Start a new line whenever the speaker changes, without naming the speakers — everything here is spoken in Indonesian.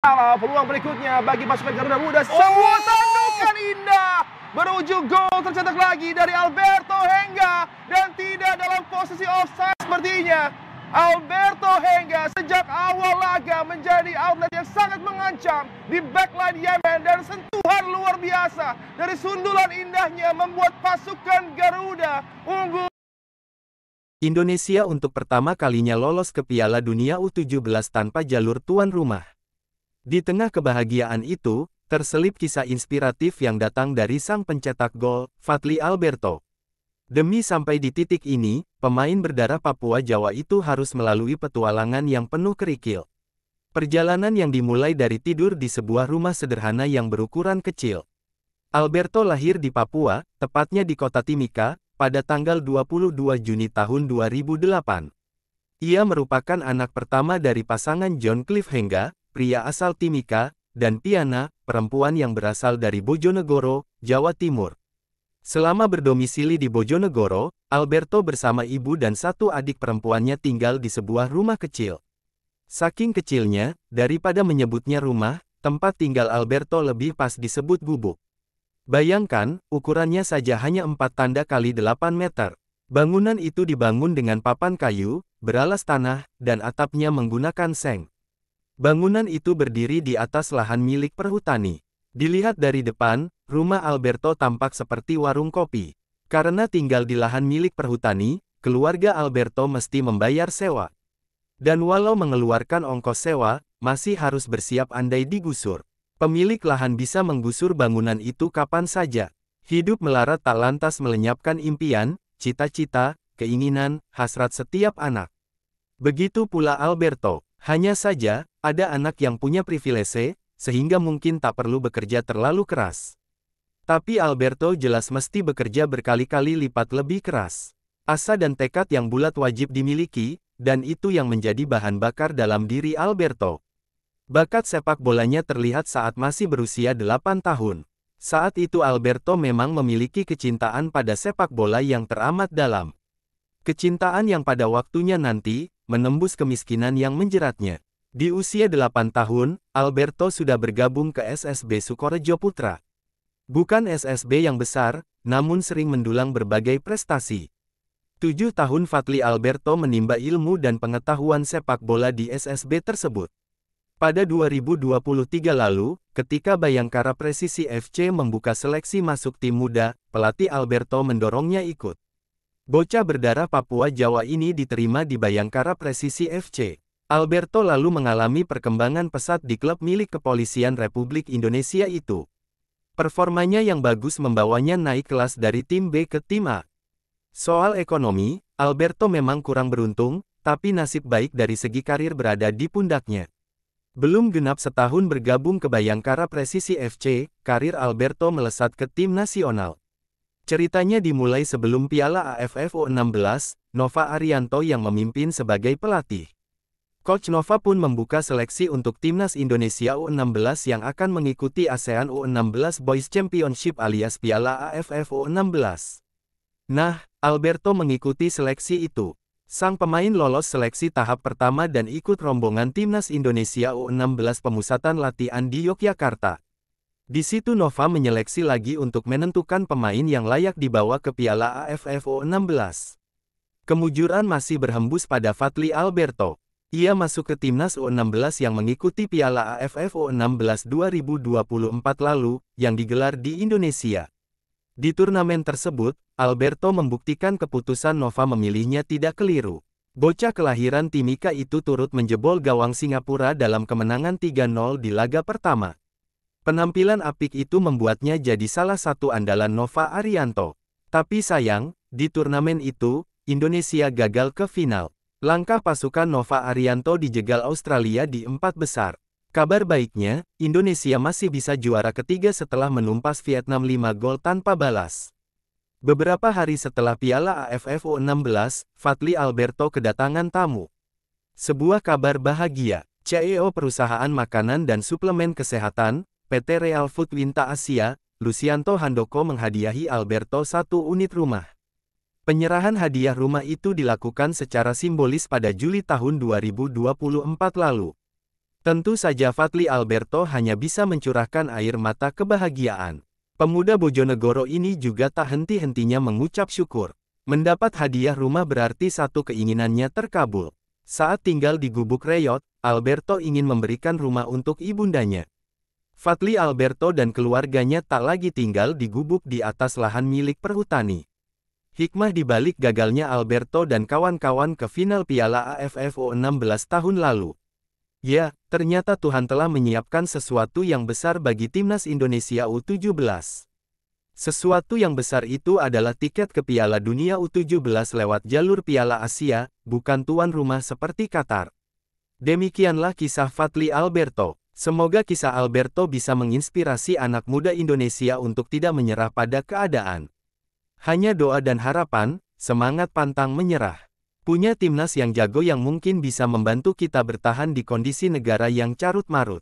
Peluang berikutnya bagi pasukan Garuda Muda. Sebuah tandukan indah berujung gol tercetak lagi dari Alberto Henga dan tidak dalam posisi offside sepertinya. Alberto Henga sejak awal laga menjadi outlet yang sangat mengancam di backline Yemen dan sentuhan luar biasa dari sundulan indahnya membuat pasukan Garuda unggul.
Indonesia untuk pertama kalinya lolos ke Piala Dunia U17 tanpa jalur tuan rumah. Di tengah kebahagiaan itu, terselip kisah inspiratif yang datang dari sang pencetak gol, Fadly Alberto. Demi sampai di titik ini, pemain berdarah Papua Jawa itu harus melalui petualangan yang penuh kerikil. Perjalanan yang dimulai dari tidur di sebuah rumah sederhana yang berukuran kecil. Alberto lahir di Papua, tepatnya di kota Timika, pada tanggal 22 Juni tahun 2008. Ia merupakan anak pertama dari pasangan John Cliff Henga, pria asal Timika, dan Piana, perempuan yang berasal dari Bojonegoro, Jawa Timur. Selama berdomisili di Bojonegoro, Alberto bersama ibu dan satu adik perempuannya tinggal di sebuah rumah kecil. Saking kecilnya, daripada menyebutnya rumah, tempat tinggal Alberto lebih pas disebut gubuk. Bayangkan, ukurannya saja hanya 4 tanda kali 8 meter. Bangunan itu dibangun dengan papan kayu, beralas tanah, dan atapnya menggunakan seng. Bangunan itu berdiri di atas lahan milik perhutani. Dilihat dari depan, rumah Alberto tampak seperti warung kopi. Karena tinggal di lahan milik perhutani, keluarga Alberto mesti membayar sewa. Dan walau mengeluarkan ongkos sewa, masih harus bersiap andai digusur. Pemilik lahan bisa menggusur bangunan itu kapan saja. Hidup melarat tak lantas melenyapkan impian, cita-cita, keinginan, hasrat setiap anak. Begitu pula Alberto. Hanya saja, ada anak yang punya privilese, sehingga mungkin tak perlu bekerja terlalu keras. Tapi Alberto jelas mesti bekerja berkali-kali lipat lebih keras. Asa dan tekad yang bulat wajib dimiliki, dan itu yang menjadi bahan bakar dalam diri Alberto. Bakat sepak bolanya terlihat saat masih berusia 8 tahun. Saat itu Alberto memang memiliki kecintaan pada sepak bola yang teramat dalam. Kecintaan yang pada waktunya nanti, menembus kemiskinan yang menjeratnya. Di usia 8 tahun, Alberto sudah bergabung ke SSB Sukorejo Putra. Bukan SSB yang besar, namun sering mendulang berbagai prestasi. 7 tahun Fadly Alberto menimba ilmu dan pengetahuan sepak bola di SSB tersebut. Pada 2023 lalu, ketika Bayangkara Presisi FC membuka seleksi masuk tim muda, pelatih Alberto mendorongnya ikut. Bocah berdarah Papua Jawa ini diterima di Bayangkara Presisi FC. Alberto lalu mengalami perkembangan pesat di klub milik Kepolisian Republik Indonesia itu. Performanya yang bagus membawanya naik kelas dari tim B ke tim A. Soal ekonomi, Alberto memang kurang beruntung, tapi nasib baik dari segi karir berada di pundaknya. Belum genap setahun bergabung ke Bayangkara Presisi FC, karir Alberto melesat ke tim nasional. Ceritanya dimulai sebelum Piala AFF U16, Nova Arianto yang memimpin sebagai pelatih. Coach Nova pun membuka seleksi untuk timnas Indonesia U16 yang akan mengikuti ASEAN U16 Boys Championship alias Piala AFF U16. Nah, Alberto mengikuti seleksi itu. Sang pemain lolos seleksi tahap pertama dan ikut rombongan timnas Indonesia U16 pemusatan latihan di Yogyakarta. Di situ Nova menyeleksi lagi untuk menentukan pemain yang layak dibawa ke Piala AFF U16. Kemujuran masih berhembus pada Fadly Alberto. Ia masuk ke timnas U16 yang mengikuti Piala AFF U16 2024 lalu, yang digelar di Indonesia. Di turnamen tersebut, Alberto membuktikan keputusan Nova memilihnya tidak keliru. Bocah kelahiran Timika itu turut menjebol gawang Singapura dalam kemenangan 3-0 di laga pertama. Penampilan apik itu membuatnya jadi salah satu andalan Nova Arianto. Tapi sayang, di turnamen itu, Indonesia gagal ke final. Langkah pasukan Nova Arianto dijegal Australia di 4 besar. Kabar baiknya, Indonesia masih bisa juara ketiga setelah menumpas Vietnam 5 gol tanpa balas. Beberapa hari setelah Piala AFF U16, Fadly Alberto kedatangan tamu. Sebuah kabar bahagia, CEO perusahaan makanan dan suplemen kesehatan, PT Real Food Winta Asia, Lucianto Handoko menghadiahi Alberto 1 unit rumah. Penyerahan hadiah rumah itu dilakukan secara simbolis pada Juli tahun 2024 lalu. Tentu saja Fadly Alberto hanya bisa mencurahkan air mata kebahagiaan. Pemuda Bojonegoro ini juga tak henti-hentinya mengucap syukur. Mendapat hadiah rumah berarti satu keinginannya terkabul. Saat tinggal di Gubuk Reyot, Alberto ingin memberikan rumah untuk ibundanya. Fadly Alberto dan keluarganya tak lagi tinggal di gubuk di atas lahan milik perhutani. Hikmah di balik gagalnya Alberto dan kawan-kawan ke final Piala AFF U16 tahun lalu. Ya, ternyata Tuhan telah menyiapkan sesuatu yang besar bagi timnas Indonesia U17. Sesuatu yang besar itu adalah tiket ke Piala Dunia U17 lewat jalur Piala Asia, bukan tuan rumah seperti Qatar. Demikianlah kisah Fadly Alberto. Semoga kisah Alberto bisa menginspirasi anak muda Indonesia untuk tidak menyerah pada keadaan. Hanya doa dan harapan, semangat pantang menyerah. Punya timnas yang jago yang mungkin bisa membantu kita bertahan di kondisi negara yang carut-marut.